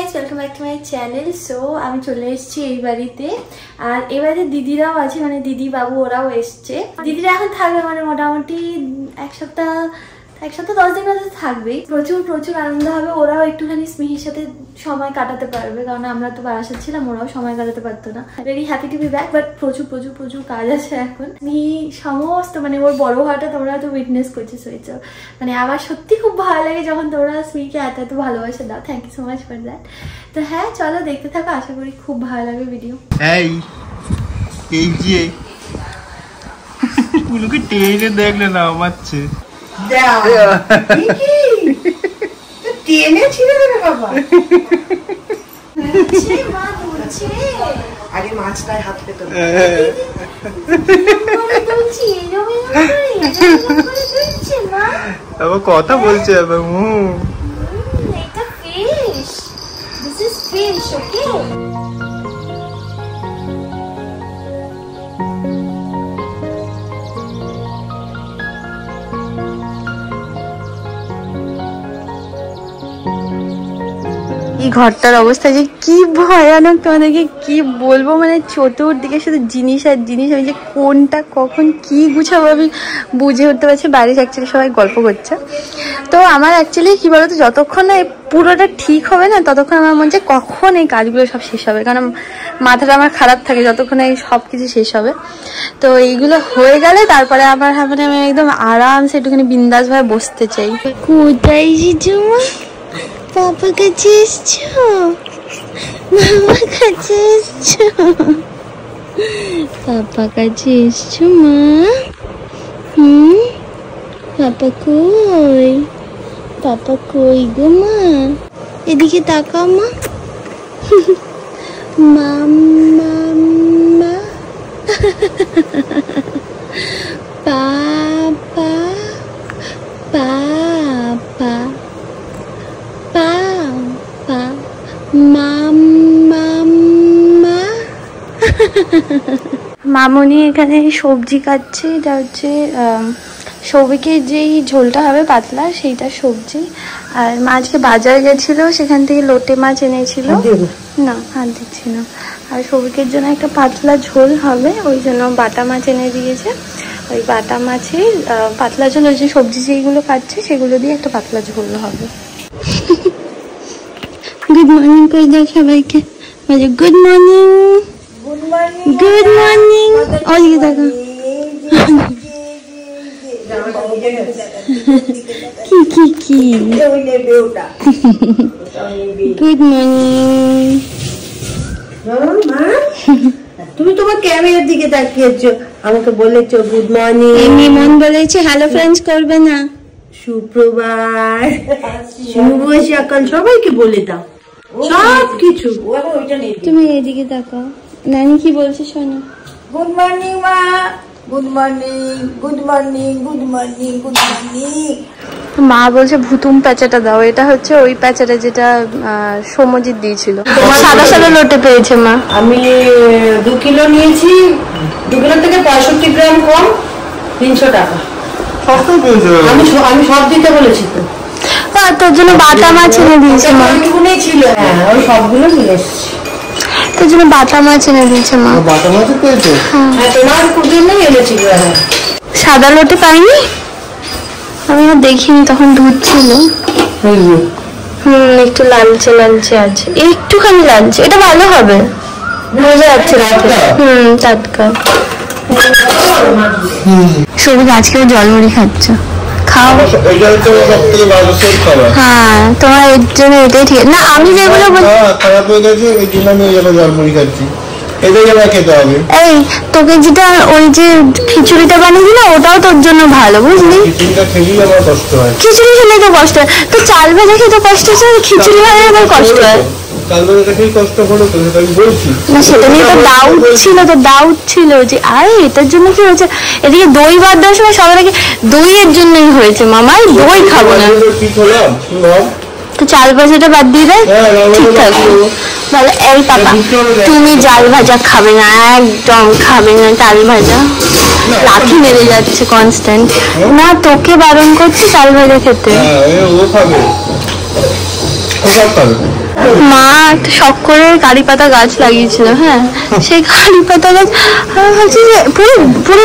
Guys, welcome back to my channel. So আমি চলে এসেছি এই বাড়িতে, আর এই বাড়িতে দিদিরাও আছে, মানে দিদি বাবু ওরাও এসছে। দিদিরা এখন থাকবে মানে মোটামুটি এক সপ্তাহ 10 দিন মধ্যে থাকবে। প্রচুর আনন্দ হবে। ওরাও একটুখানি স্মিহির সাথে সময় কাটাতে পারবে, কারণ আমরা তো বারাসাত ছিলাম, ওরাও সময় কাটাতে পারতো না। Very happy to be back, but প্রচুর কাজ আছে এখন। স্মিহি সমস্ত মানে ওর বড় হওয়াটা তোমরা তো উইটনেস করছিস হয়েছে, মানে আমার সত্যি খুব ভালো লাগে যখন তোমরা স্মিহিকে এত ভালোবাসা দাও। Thank you so much for that. তো হ্যাঁ, চলো দেখতে থাকো, আশা করি খুব ভালো লাগবে ভিডিও। এই যে পুলুকে টেনে দেখলে না আমাচ্ছে টেনে ছিঁড়ে দেবে বাবা। আগে মাছটায় হাত পেতো আবার কথা বলছে আবার এটা ফিশ, দিস ইজ ফিশ, ওকে? এই ঘরটার অবস্থা যে কি ভয়ানক, তোমাদেরকে কি বলবো। মানে চতুর্দিকে শুধু জিনিস আর জিনিস, আমি যে কোনটা কখন কি গুছাবো আমি বুঝে উঠতে পারছি। বাড়ির অ্যাকচুয়ালি সবাই গল্প করছে, তো আমার অ্যাকচুয়ালি কি বলতো, যতক্ষণ না পুরোটা ঠিক হবে না ততক্ষণ আমার মনে হচ্ছে কখন এই কাজগুলো সব শেষ হবে, কারণ মাথাটা আমার খারাপ থাকে যতক্ষণ এই সব কিছু শেষ হবে। তো এইগুলো হয়ে গেলে তারপরে আবার মানে আমি একদম আরামসে একটুখানি বিন্দাস ভাবে বসতে চাই। কোথায় জমা পাপা কাছে এসছো, মামার কাছে এসছো, পাপা কাছে এসছো মা? পাপা কই? পাপা কই গো মা? এদিকে তাকাও মা। মাম্মা পাপা পাপা পাপা মাম্মা। মামনি এখানে সবজি কাটছে। এটা হচ্ছে সৌভিকের যেই ঝোলটা হবে পাতলা, সেইটা সবজি। আর মা আজকে বাজারে গেছিল, সেখান থেকে লোটে মাছ এনেছিল। না, হাত দিচ্ছি না। আর সৌভিকের জন্য একটা পাতলা ঝোল হবে, ওই জন্য বাটা মাছ এনে দিয়েছে। ওই বাটা মাছের পাতলা ঝোল, ওই যে সবজি যেগুলো কাটছে সেগুলো দিয়ে একটা পাতলা ঝোল হবে। গুড মর্নিং করে দাও সবাইকে। Good morning, good morning. ওদিকে দেখো কি গুড মর্নিং। তুমি তোমার ক্যামেরার দিকে তাকিয়েছো, আমাকে বলেছো গুড মর্নিং। এমনি মন বলেছে হ্যালো ফ্রেন্ডস করবে না? সুপ্রভাত, শুভ সকাল সবাইকে বলে দাও সব কিছু। তুমি এদিকে তাকাও, নানি কি বলছে শোনো। গুড মর্নিং মা, good morning, good morning, good morning, good morning. মা বলছে ভুতুম প্যাঁচাটা দাও। এটা হচ্ছে ওই প্যাঁচাটা যেটা সমজিৎ দিয়েছিল। সাদা লোটে পেয়েছে মা। আমি 2 কিলো নিয়েছি, 2 কিলো থেকে 65 গ্রাম কম, 300 টাকা। আমি সব দিতে বলেছি তো। তোর জন্য বাটা মাছ এনে দিয়েছে মা। ছিল, হ্যাঁ ওই সবগুলো নিয়ে এসেছি। তোর জন্য বাটা মাছ এনে দিয়েছে মা। বাটা মাছ পেয়েছে? হ্যাঁ, তোমার জন্যই এনেছিল। সাদা লোটে পাইনি আমি, দেখিনি তখন দুধ ছিল। একটু লালচে আছে, একটুখানি লালচে। এটা ভালো হবে, বোঝা যাচ্ছে রাতে। টাটকা। সবুজ আজকেও জলমুড়ি খাচ্ছ, খাও। হ্যাঁ, তোমার এর জন্য এটাই ঠিক। না, আমি যেগুলো খারাপ হয়ে গেছে এই জন্য আমি জলমুড়ি খাচ্ছি। এই তোকে যেটা ওই যে খিচুড়িটা বানিয়েছি না, ওটাও তোর জন্য ভালো, বুঝলি? খিচুড়ি খেলে তো কষ্ট হয়, তো চাল ভাজা খেতে কষ্ট হচ্ছে, খিচুড়ি ভাজা আবার কষ্ট হয় না। সেটা নিয়ে তো ডাউট ছিল যে আরে এটার জন্য কি হয়েছে। এদিকে দই বাদ দেওয়ার সময় সবার আগে দইয়ের জন্যই হয়েছে, মামাই দই খাবো না, তো চাল ভাজাটা বাদ দিয়ে দেয়, ঠিক থাকবে। বলে এই পাপা তুমি চাল ভাজা খাবে না, একদম খাবে না চাল ভাজা। লাঠি মেরে যাচ্ছে কনস্ট্যান্ট। না, তোকে বারণ করছি চাল ভাজা খেতে। মা একটা শখ করে কারি পাতা গাছ লাগিয়েছিল। হ্যাঁ, সেই কারি পাতা গাছ আমি ভাবছি যে পুরো পুরো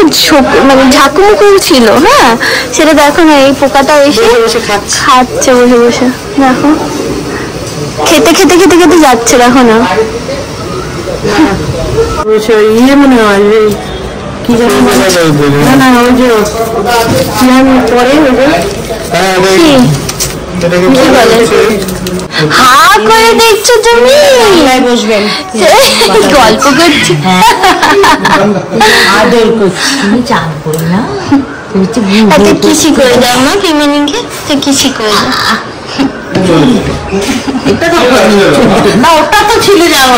মানে ঝাঁকুমুকু ছিল। হ্যাঁ, সেটা দেখো না, এই পোকাটা এসে খাচ্ছে বসে বসে। দেখো খেতে খেতে খেতে খেতে যাচ্ছে, দেখো না। ইয়ে মনে হয় কি জানি না, ওই যে পরে হা করে দেখছো তুমি, বসবেন গল্প করছি, আদর করছি, চান করি না, কিসি করে দাও না ফিমিনিকে, তো কিসি করে দাও। না ওটা তো ছিল যাবো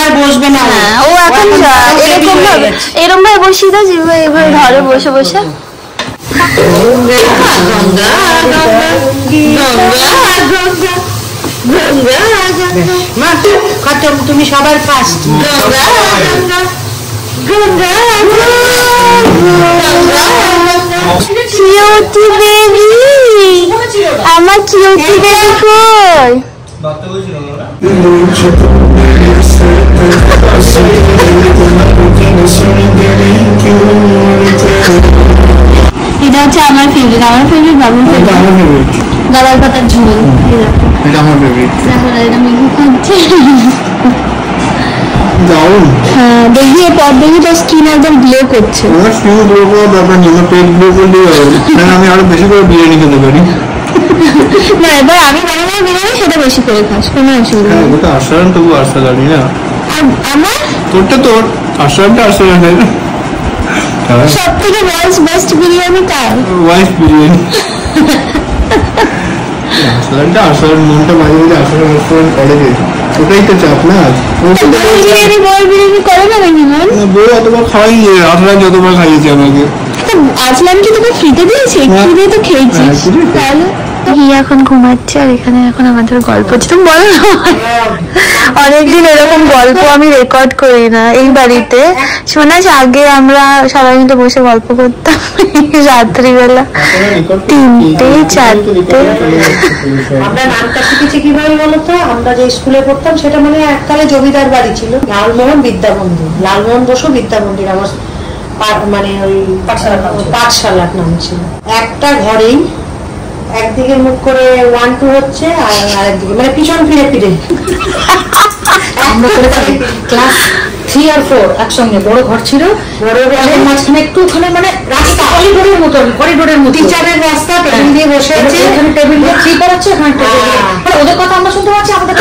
আর বসবে না। ও এখন এরকম ভাবে বসিয়ে দাও যেভাবে এভাবে ঘরে বসে বসে। তুমি সবার ফার্স্ট। কিউটি বেবি, আমার কিউটি বেবি কই? এটা হচ্ছে আমার ফেভারিট, আমার ফেভারিট বাবুর ফেভারিট গালার পাতার ঝোল। এটা আমার ফেভারিট। দেখো এটা মেঘু খাচ্ছে। হ্যাঁ, দেখবি এরপর দেখবি তোর স্কিন একদম গ্লো করছে। আমার স্কিন গ্লো করার ব্যাপার নেই, আমার পেট গ্লো করলেই হবে। আমি আরো বেশি করে বিরিয়ানি খেতে পারি। না, এবার আমি বানাবো বিরিয়ানি, সেটা বেশি করে খাস, কোনো অসুবিধা নেই। ওটা আসারান, তবু আসারানি না, আমার তোরটা তোর, আসারানটা আসারান। সব থেকে ওয়ার্ল্ডস বেস্ট বিরিয়ানি তার ওয়াইফ বিরিয়ানি। আসারানটা আসারান, মনটা মাঝে মাঝে আসারান রেস্টুরেন্ট করে যে, ওটাই তো চাপ না। বিরিয়ানি বল বিরিয়ানি করে না নাকি মন? বউ অতবার খাওয়াইনি, আসারান যতবার খাইয়েছে আমাকে। আসলাম কি তোকে ফ্রিতে দিয়েছি? ফ্রিতে তো খেয়েছিস। তাহলে এখন ঘুমাচ্ছে আর এখানে এখন আমাদের গল্প হচ্ছে। তুমি বলো না, অনেকদিন এরকম গল্প আমি রেকর্ড করি না এই বাড়িতে। শোনাস, আগে আমরা সবাই মিলে বসে গল্প করতাম রাত্রিবেলা 3টে 4টে। আমরা নামটা শিখেছি কিভাবে বলতো? আমরা যে স্কুলে পড়তাম সেটা মানে এককালে জমিদার বাড়ি ছিল, লালমোহন বিদ্যা মন্দির, লালমোহন বসু বিদ্যা মন্দির আমার মানে ওই পাঠশালার নাম ছিল। একটা ঘরেই একদিকে মুখ করে 1 2 হচ্ছে আর আরেকদিকে মানে পিছন ফিরে ফিরে ক্লাস 3 আর 4 একসঙ্গে। বড় ঘর ছিল, বড় ঘরের মাঝখানে একটু ওখানে মানে রাস্তা করিডোরের মতো, টিচারের রাস্তা, টেবিল দিয়ে বসে আছে, এখানে টেবিল দিয়ে 3 করাচ্ছে, এখানে টেবিল দিয়ে ওদের কথা আমরা শুনতে পাচ্ছি, আমাদের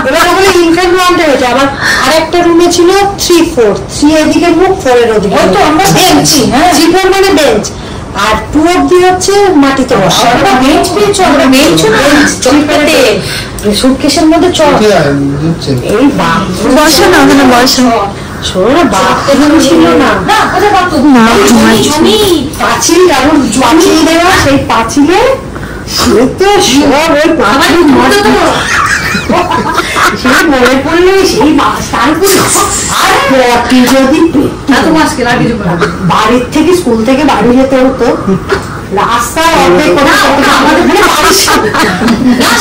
এবার তাহলে ইনফ্যাক্ট 1 হয়েছে। আবার আরেকটা রুমে ছিল 3 4, 3 এদিকে মুখ 4 এর ওদিকে, তো আমরা বেঞ্চ, 3 4 মানে বেঞ্চ, আর 2 অবধি হচ্ছে মাটিতে বসা। আমরা বেঞ্চ পেয়েছি, আমরা বেঞ্চ না চলতে সুটকেসের মধ্যে চল এই বসো না, ওখানে বসো। শোনো বাথরুম ছিল না, পাঁচিল, এমন পাঁচিল দেওয়া, সেই পাঁচিলে মনে পড়লে সেই আর পটি যদি বাড়ির থেকে স্কুল থেকে বাড়ি যেতে হতো, রাস্তায় অর্ধেক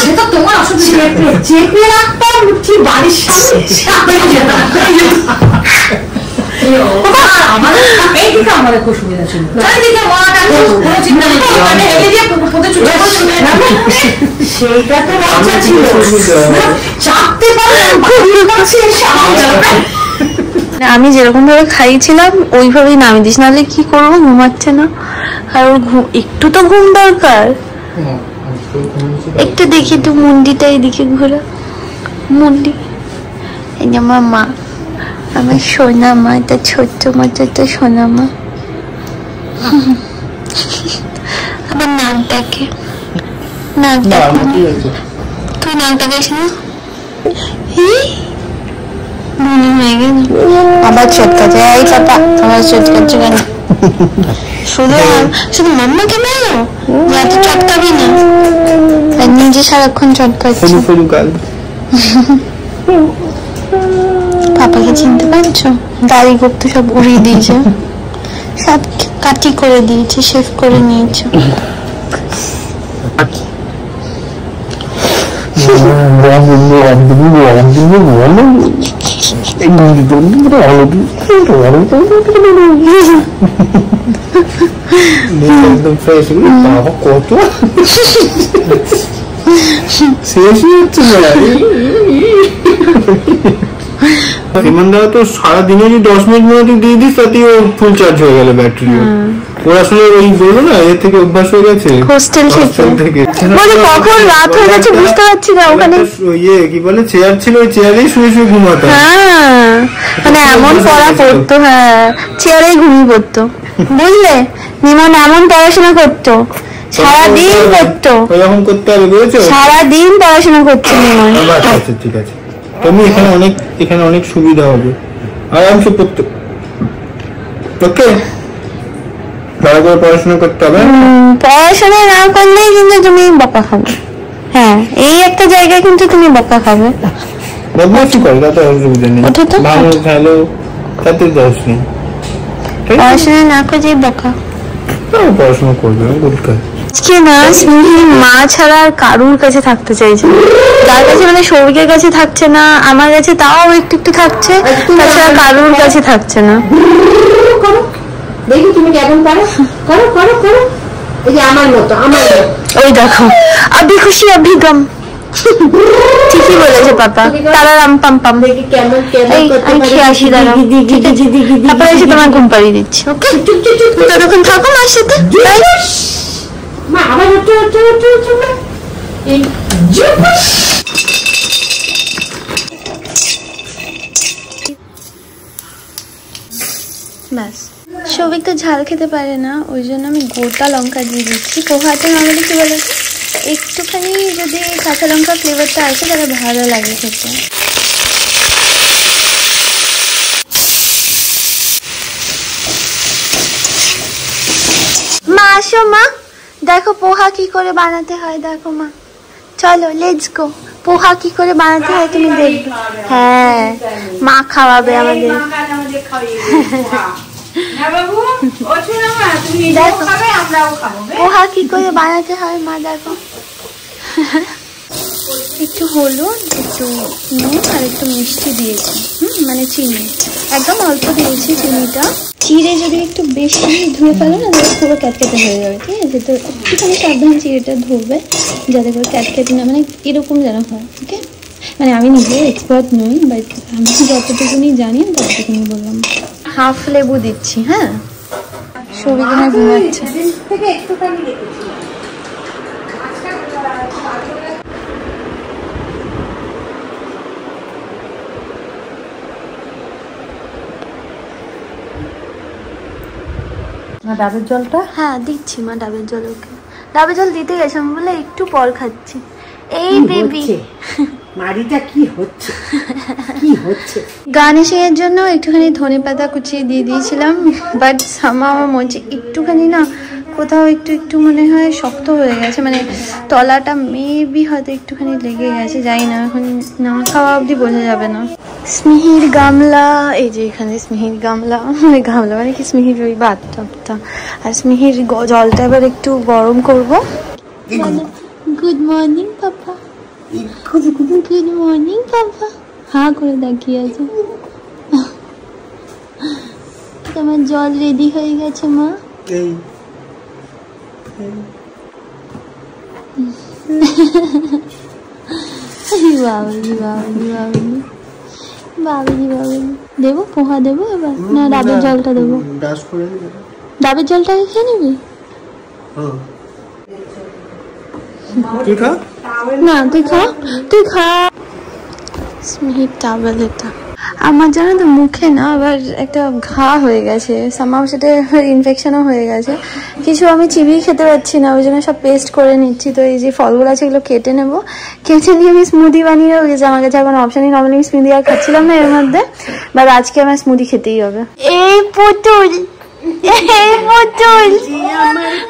সেটা তোমার অসুবিধা, চেপে রাখতাম ঠিক বাড়ির সামনে। আমাদের খুব সুবিধা ছিল, সেইটা তো মজা ছিল, চাপতে আমি যেরকম ভাবে খাইছিলাম ওইভাবেই নামিয়ে দিস, নাহলে কি করবো, ঘুমাচ্ছে না। আর ওর একটু তো ঘুম দরকার। একটু দেখি তো মুন্ডিটা এইদিকে ঘোরা, মুন্ডি। এই যে আমার মা, আমার সোনা মা, এটা ছোট্ট মতো তো সোনা মা। আবার নাকটাকে, তুই নাকটাকে আবার চটকাচ্ছে, এই পাপা তোমার চটকাচ্ছে কেন? শুধু মাম্মাকে মেলো, এত চটকাবি না, নিজে সারাক্ষণ চটকাচ্ছে। পাপাকে চিনতে পারছো? দাড়ি গোপ তো সব উড়িয়ে দিয়েছে, সব কাটি করে দিয়েছে, শেভ করে নিয়েছে। একদম ফ্রেশ, বাবা কত শেষই হচ্ছে না। ইমানদার তো সারাদিনে 10 মিনিট মতো দিয়ে দিস, তাতেই ও ফুল চার্জ হয়ে গেল ব্যাটারি। ওর আসলে ওই বললো না, এর থেকে অভ্যাস হয়ে গেছে হোস্টেল থেকে। কখন রাত হয়ে গেছে বুঝতে পারছি না। ওখানে ইয়ে কি বলে চেয়ার ছিল, ওই চেয়ারেই শুয়ে শুয়ে ঘুমাতো। হ্যাঁ মানে এমন পড়া পড়তো, হ্যাঁ চেয়ারেই ঘুমিয়ে পড়তো, বুঝলে? নিমন এমন পড়াশোনা করতো, সারাদিন করতো, ওরকম করতে হবে বুঝেছো, সারাদিন পড়াশোনা করতো নিমন। আচ্ছা ঠিক আছে, তুমি এখানে অনেক সুবিধা হবে, আরামসে পড়তে। ওকে, ভালো করে পড়াশোনা করতে হবে। পড়াশোনা না করলেই কিন্তু তুমি বকা খাবে। হ্যাঁ এই একটা জায়গায় কিন্তু তুমি বকা খাবে। বদমাইশি করে তাতে অসুবিধা নেই, ভালো ভালো তাতে দোষ নেই। পড়াশোনা না করে বকা, পড়াশোনা করবে আজকে না স্নেহি মা ছাড়া আর কারুর কাছে থাকতে চাইছে, যার কাছে মানে সৌভিকের কাছে থাকছে না, আমার কাছে তাও একটু একটু থাকছে, তাছাড়া কারুর কাছে থাকছে না। দেখি তুমি কেমন পারো, করো করো করো, এই যে আমার মতো। ওই দেখো আভি খুশি আভি গম, ঠিকই বলেছে পাপা। তারারাম পাম পাম। দেখি কেমন কেমন করতে আমি খেয়ে আসি, দাঁড়াও, তারপরে এসে তোমার ঘুম পাড়িয়ে দিচ্ছি। ওকে, ততক্ষণ থাকো মার সাথে। মা আবার উঠো উঠো উঠো উঠো, এই ব্যাস। সৌভিক তো ঝাল খেতে পারে না, ওই জন্য আমি গোটা লঙ্কা দিয়ে দিচ্ছি। পোহাতে নর্মালি কি বলে, একটুখানি যদি কাঁচা লঙ্কা ফ্লেভারটা আসে তাহলে ভালো লাগে খেতে। মা আসো, মা দেখো পোহা কি করে বানাতে হয়, দেখো মা, চলো লেটস গো। পোহা কি করে বানাতে হয় তুমি দেখবে। হ্যাঁ মা খাওয়াবে আমাদের। পোহা কি করে বানাতে হয় মা দেখো। একটু হলুদ, একটু নুন আর একটু মিষ্টি দিয়েছি, মানে চিনি একদম অল্প দিয়েছি। চিনিটা চিড়ে যদি একটু বেশি ধুয়ে ফেলো না তাহলে পুরো ক্যাটকেটে হয়ে যাবে, ঠিক আছে? তো একটুখানি সাবধানে চিড়েটা ধুবে যাতে করে ক্যাটকেটে না, মানে এরকম যেন হয়। ওকে, মানে আমি নিজে এক্সপার্ট নই, বাট আমি যতটুকুনি জানি ততটুকুনি বললাম। হাফ লেবু দিচ্ছি। হ্যাঁ সৌভিক না ঘুমাচ্ছে। ডাবের জলটা? হ্যাঁ দিচ্ছি মা ডাবের জল। ওকে ডাবের জল দিতে গেছে, আমি বলে একটু পর খাচ্ছি। এই বেবি মারিটা কি হচ্ছে, কি হচ্ছে? গার্নিশিংয়ের জন্য একটুখানি ধনেপাতা কুচিয়ে দিয়ে দিয়েছিলাম, বাট আমার মনে হচ্ছে একটুখানি না কোথাও একটু একটু মনে হয় শক্ত হয়ে গেছে, মানে তলাটা মেবি হয়তো একটুখানি লেগে গেছে, জানি না, এখন না খাওয়া অবধি বোঝা যাবে না। স্মিহির গামলা, এই যে এখানে স্মিহির গামলা, গামলা মানে কি স্মিহির ওই বাথটাবটা, আর স্মিহির জলটা এবার একটু গরম করব। গুড মর্নিং পাপা, গুড মর্নিং পাপা, হ্যাঁ করে তাকিয়ে আছে। তোমার জল রেডি হয়ে গেছে মা। বাবালি বাবালি বাবালি বাবালি বাবালি। দেবো পোহা দেবো এবার, না ডাবের জলটা দেবো? ডাবের জলটা খেয়ে নিবি? না তুই খা, তুই খা। স্মিহির টাওয়েল এটা আমার, জানো তো মুখে না আবার একটা ঘা হয়ে গেছে, সামাও সেটা ইনফেকশনও হয়ে গেছে। কিছু আমি চিবিয়ে খেতে পারছি না, ওই জন্য সব পেস্ট করে নিচ্ছি। তো এই যে ফলগুলো আছে এগুলো কেটে নেবো, কেটে নিয়ে আমি স্মুদি বানিয়ে নেবো। আমার কাছে এখন অপশনই, নর্মালি আমি স্মুদি আর খাচ্ছিলাম না এর মধ্যে, বাট আজকে আমার স্মুদি খেতেই হবে। এই পুতুল, এই পুতুল,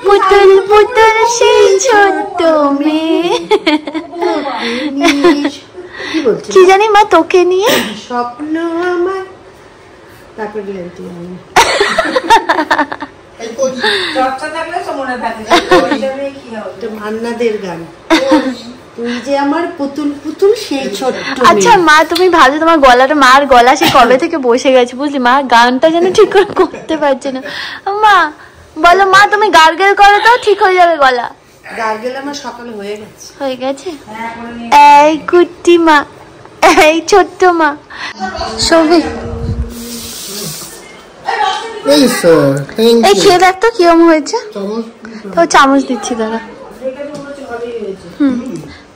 পুতুল পুতুল সেই ছোট্ট মেয়ে, কি জানি মা তোকে নিয়ে স্বপ্ন আমার তারপর গ্যারান্টি আমি মান্নাদের গান তুই যে আমার পুতুল পুতুল সেই ছোট্ট। আচ্ছা মা তুমি ভালো, তোমার গলাটা, মার গলা সে কবে থেকে বসে গেছে বুঝলি, মা গানটা যেন ঠিক করে করতে পারছে না। মা বলো, মা তুমি গার্গেল করো তো ঠিক হয়ে যাবে গলা। গার্গেল আমার সকালে হয়ে গেছে। এই কুট্টি মা, এই ছোট্ট মা সবই এই খেয়ে দেখ তো কিরম হয়েছে। তো চামচ দিচ্ছি দাদা।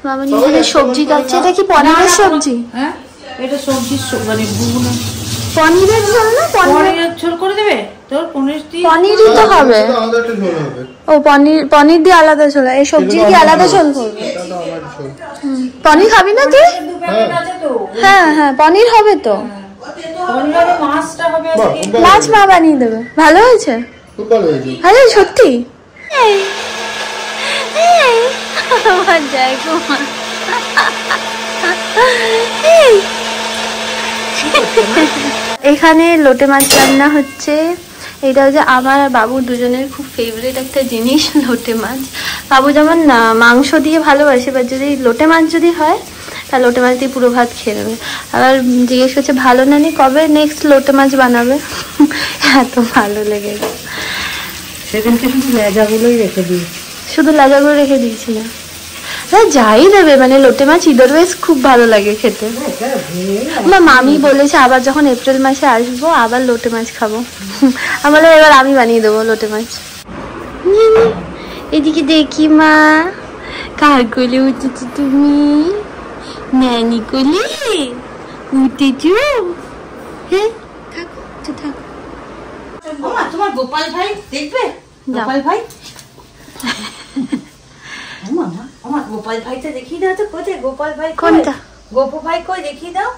মামা নিজেদের সবজি কাটছে। এটা কি পনিরের সবজি? হ্যাঁ এটা সবজির মানে পনিরের ঝোল না? পনিরের ঝোল করে দেবে তোর? পনিরই তো হবে। ও পনির দিয়ে আলাদা ঝোল, এই সবজি কি আলাদা ঝোল করবে? পনির খাবি না তুই? হ্যাঁ হ্যাঁ পনির হবে তো। মাছ মা বানিয়ে দেবে। ভালো হয়েছে? ভালো সত্যি? এখানে লোটে মাছ রান্না হচ্ছে। এটা হচ্ছে আমার আর বাবুর দুজনের খুব ফেভারিট একটা জিনিস, লোটে মাছ। বাবু যেমন মাংস দিয়ে ভালোবাসে, বা যদি লোটে মাছ যদি হয় তাহলে লোটে মাছ দিয়ে পুরো ভাত খেয়ে নেবে। আবার জিজ্ঞেস করছে ভালো নানি কবে নেক্সট লোটে মাছ বানাবে। এত ভালো লেগেছে। সেদিনকে শুধু লেজাগুলোই রেখে দিই, শুধু লেজাগুলো রেখে দিয়েছিলাম। যাই দেবে, মানে লোটে মাছ ইদার ওয়াইজ খুব ভালো লাগে খেতে। আমার মামি বলেছে আবার যখন এপ্রিল মাসে আসবো আবার লোটে মাছ খাবো। আমার এবার আমি বানিয়ে দেবো লোটে মাছ। এদিকে দেখি মা, কার কোলে উঠেছো তুমি? নানি কোলে উঠেছো? হ্যাঁ থাকো থাকো। তোমার গোপাল ভাই দেখবে? গোপাল ভাই আমার গোপাল ভাইটা দেখিয়ে দাও তো। কোথায় গোপাল ভাই? কোনটা? গোপু ভাই কই দেখিয়ে দাও।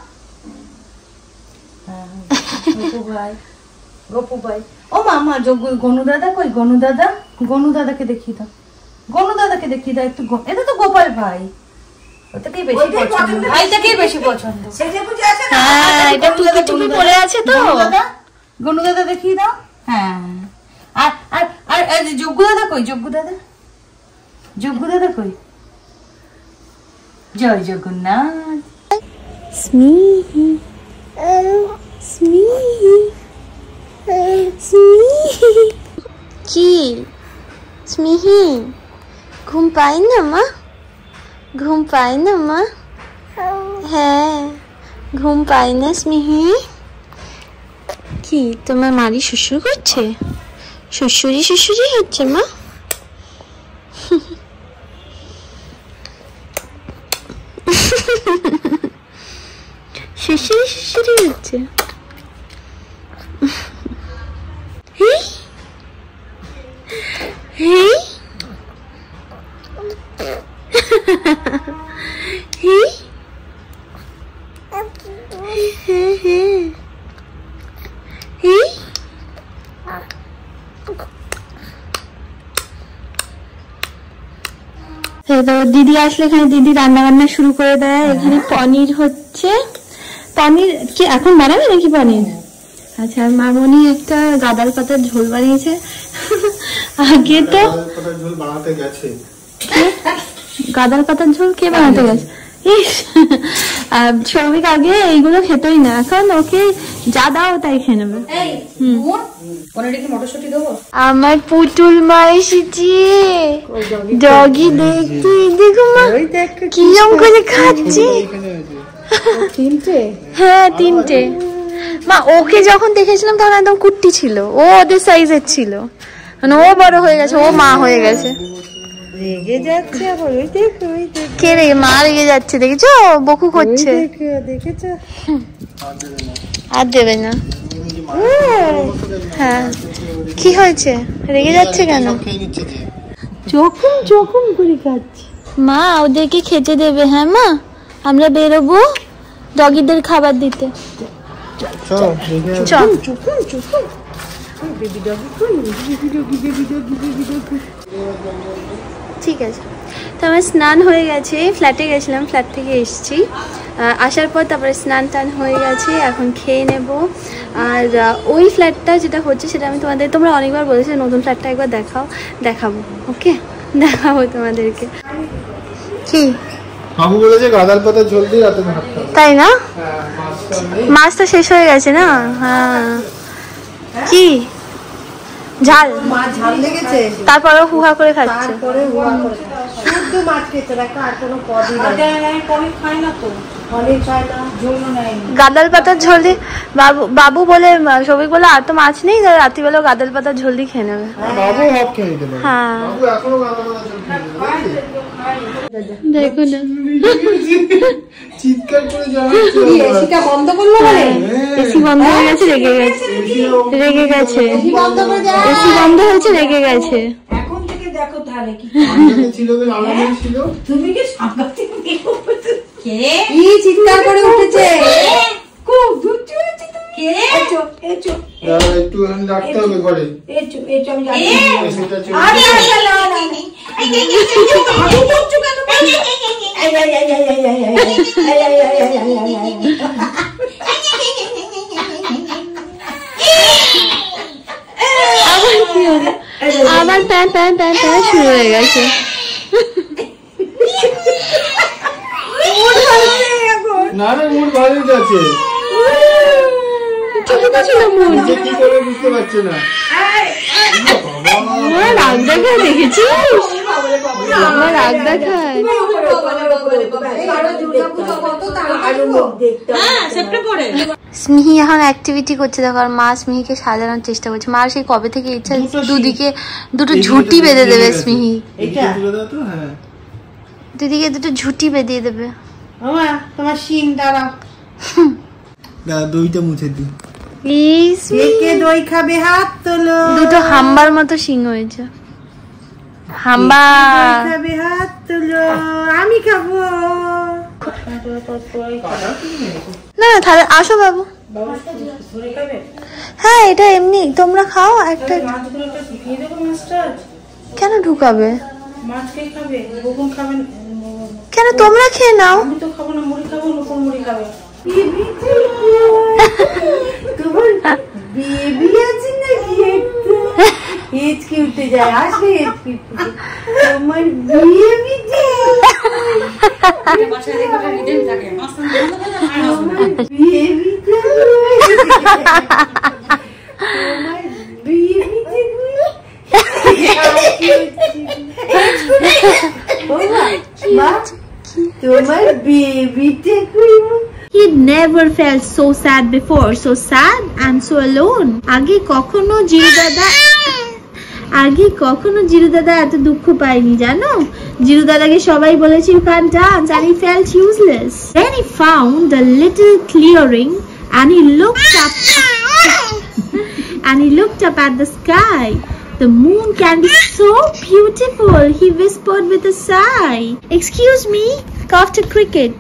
গোপু ভাই ও মামা গনু দাদা কই? গনু দাদা, গনু দাদাকে দেখিয়ে দাও। গনু দাদাকে দেখিয়ে দাও একটু। এটা তো গোপাল ভাই, ওটাকেই বেশি পছন্দ, ভাইটাকেই বেশি পছন্দ। হ্যাঁ এটা টুপি টুপি পরে আছে তো। গনু দাদা দেখিয়ে দাও। হ্যাঁ আর আর আর যোগ্য দাদা কই? যোগ্য দাদা, যোগ্য দাদা কই? জয় জগন্নাথ। স্মিহি স্মিহি স্মিহি। কি স্মিহি ঘুম পাই না মা? ঘুম পাই না মা? হ্যাঁ ঘুম পাই না স্মিহি। কি তোমার মারি শ্বশুর করছে? শ্বশুরি শ্বশুরি হচ্ছে মা? শ্বশুরি শ্বশুরি হচ্ছে। দিদি আসলে এখানে দিদি রান্না বান্না শুরু করে দেয়। এখানে পনির হচ্ছে। পনির কি এখন বানাবে নাকি পনির? আচ্ছা মামনি একটা গাদাল পাতার ঝোল বানিয়েছে। আগে তো গাদাল পাতার ঝোল কে বানাতে গেছে? শ্রমিক আগে এইগুলো খেতই না, এখন ওকে যা দাও তাই খেয়ে নেবে। আমার পুতুল মা এসেছে। ডগি দেখতে দেখো মা কিরম করে খাচ্ছে। হ্যাঁ তিনটে মা। ওকে যখন দেখেছিলাম তখন একদম কুট্টি ছিল, ও ওদের সাইজের ছিল, মানে ও বড় হয়ে গেছে, ও মা হয়ে গেছে। রেগে যাচ্ছে আবার, ওই দেখো ওই দেখো। কে রেগে? মা রেগে যাচ্ছে দেখেছো, বকু করছে। দেখেছো? আর দেবে না। হ্যাঁ কি হয়েছে? রেগে যাচ্ছে কেন? চকুম চকুম করে খাচ্ছে। মা ওদেরকে খেতে দেবে। হ্যাঁ মা আমরা বেরোবো ডগিদের খাবার দিতে। চল ঠিক আছে। তো আমার স্নান হয়ে গেছে, ফ্ল্যাটে গেছিলাম, ফ্ল্যাট থেকে এসেছি। আসার পর তারপরে স্নান টান হয়ে গেছে, এখন খেয়ে নেব। আর ওই ফ্ল্যাটটা যেটা হচ্ছে সেটা আমি তোমরা অনেকবার বলেছো নতুন ফ্ল্যাটটা একবার দেখাবো। ওকে, দেখাবো তোমাদেরকে। কি বাবু বলেছে গাদাল পাতা ঝোল দিয়ে রাতে ভাত খাবো, তাই না? মাছটা শেষ হয়ে গেছে না? হ্যাঁ। কি ঝাল? মাছ ঝাল লেগেছে, তারপরেও হুহা করে খাচ্ছে। তারপরে হুয়া করে শুধু মাছ খেতে দেখো, আর কোনো পদই নাই। পনির খাই না তো, পনির খাই না, ঝোলও নাই। গাদাল পাতার ঝোল দিয়ে বাবু বলে, সবিক বলে আর তো মাছ নেই, রাত্রিবেলাও গাদাল পাতার ঝোল দিয়ে খেয়ে নেবে। বাবু হাফ খেয়ে নিতে পারে। হ্যাঁ বাবু এখনো গাদাল পাতা ঝোল খেয়ে নেবে। দেখো না, চিৎকার করে যাওয়া এসিটা বন্ধ করলো মানে? এসি বন্ধ হয়ে গেছে, রেগে গেছে। এসি বন্ধ করে দাও। এসি বন্ধ হয়েছে, রেগে গেছে। এখন থেকে দেখো তাহলে কি ছিল, বেশ আলাদা ছিল। তুমি কি সাংঘাতিক কে কি চিৎকার করে উঠেছে? খুব ধুচ্চু হচ্ছে কে? এচো এচো একটু ডাকতে হবে ঘরে। এচো এচো আমি জানি সেটা ছিল। আরে আসলে এই হাঁটু করছো কেন? এই আবার প্যান প্যান প্যান প্যান শুরু হয়ে গেছে। না না, মুড ভালোই যাচ্ছে। নিজে কি করে বুঝতে পারছে না। রাগ দেখায়, দেখেছিস? আমার রাগ দেখায়। স্মিহি এখন অ্যাক্টিভিটি করছে দেখো, আর মা স্মিহিকে সাজানোর চেষ্টা করছে। মার সেই কবে থেকে ইচ্ছা দুদিকে দুটো ঝুঁটি বেঁধে দেবে স্মিহি, দুদিকে দুটো ঝুঁটি বেঁধে দেবে। তোমার শিং দাঁড়াও, দইটা মুছে দি। প্লিজ, কে দই খাবে হাত তোলো। দুটো হাম্বার মতো শিং হয়েছে। হাম্বা খাবে হাত তোলো, আমি খাবো। না তাহলে আসো বাবু। হ্যাঁ এটা এমনি, তোমরা খাও একটা। কেন ঢুকাবে? কেন তোমরা খেয়ে নাও। আমি তো খাবো না, মুড়ি খাবো, নতুন মুড়ি খাবে। তোমার বেবি আছে নাকি? একটু হেঁচকি উঠে যায়, আসবে হেঁচকি। তোমার বেবি তোমার বেবিটা He never felt so sad before, so sad and so alone. আগে কখনো জিরু দাদা এত দুঃখ পায়নি, জানো? জিরু দাদাকে সবাই বলেছে you can't dance and he felt useless. Then he found a little clearing and he looked up at the sky. The moon can be so beautiful, he whispered with a sigh. Excuse me, After Cricket,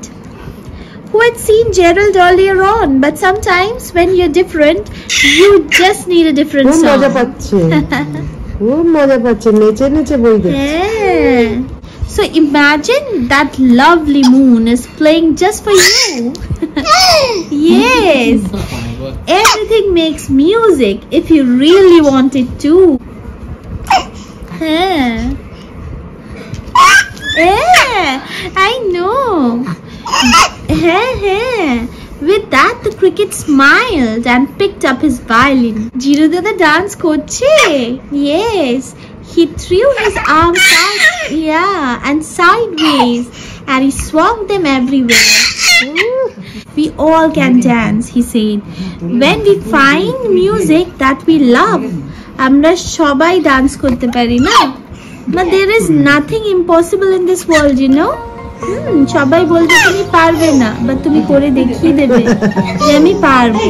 who had seen Gerald earlier on, but sometimes when you're different, you just need a different song. Yeah. So imagine that lovely moon is playing just for you. Yes. Everything makes music if you really want it to. Yeah, I know. With that, the cricket smiled and picked up his violin. Jiru Dada dance korche. Yes, he threw his arms and sideways, and he swung them everywhere. We all can dance, he said. When we find music that we love, amra shobai dance korte pari na. But there is nothing impossible in this world, you know. সবাই বলবে তুমি পারবে না, but তুমি করে দেখিয়ে দেবে যে আমি পারবো।